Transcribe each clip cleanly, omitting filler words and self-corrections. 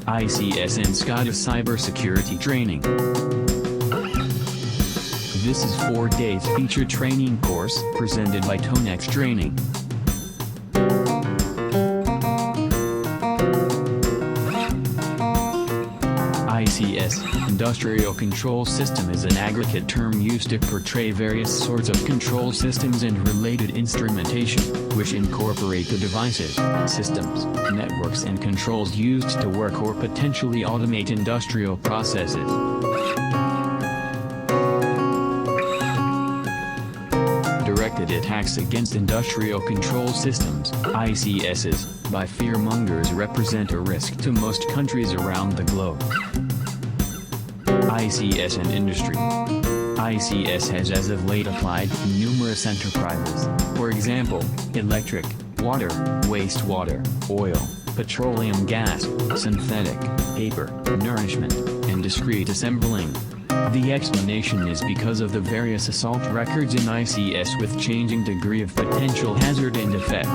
ICS and SCADA Cybersecurity Training. This is 4 days feature training course presented by Tonex Training. ICS, Industrial Control System, is an aggregate term used to portray various sorts of control systems and related instrumentation, which incorporate the devices, systems, networks and controls used to work or potentially automate industrial processes. Directed attacks against industrial control systems, ICSs, by fearmongers represent a risk to most countries around the globe. ICS and industry. ICS has as of late applied to numerous enterprises, for example, electric, water, wastewater, oil, petroleum gas, synthetic, paper, nourishment, and discrete assembling. The explanation is because of the various assault records in ICS with changing degree of potential hazard and effect.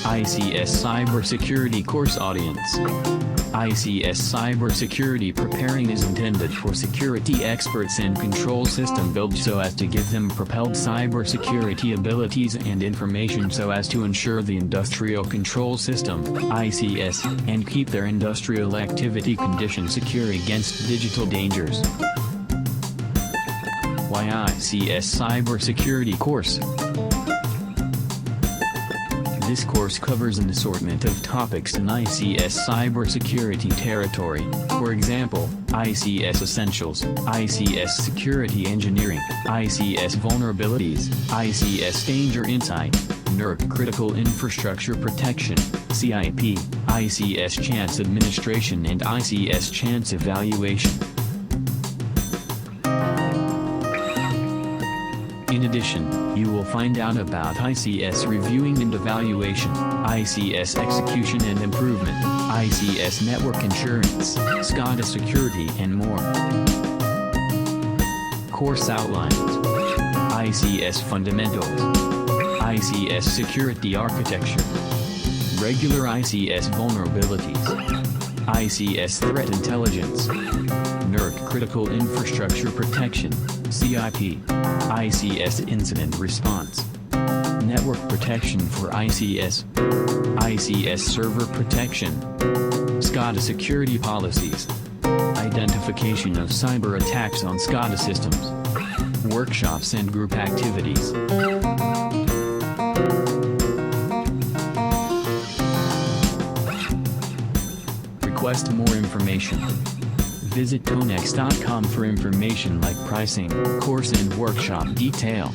ICS Cybersecurity Course Audience. ICS Cybersecurity Preparing is intended for security experts and control system builds so as to give them propelled cybersecurity abilities and information so as to ensure the industrial control system, ICS, and keep their industrial activity conditions secure against digital dangers. Why ICS Cybersecurity Course? This course covers an assortment of topics in ICS cybersecurity territory, for example, ICS Essentials, ICS Security Engineering, ICS Vulnerabilities, ICS Danger Insight, NERC Critical Infrastructure Protection, CIP, ICS Chance Administration and ICS Chance Evaluation. In addition, you will find out about ICS Reviewing and Evaluation, ICS Execution and Improvement, ICS Network Insurance, SCADA Security and more. Course Outlines. ICS Fundamentals. ICS Security Architecture. Regular ICS Vulnerabilities. ICS Threat Intelligence. NERC Critical Infrastructure Protection, CIP. ICS Incident Response. Network Protection for ICS. ICS Server Protection. SCADA Security Policies. Identification of cyber attacks on SCADA systems. Workshops and group activities. Request more information. Visit tonex.com for information like pricing, course and workshop detail.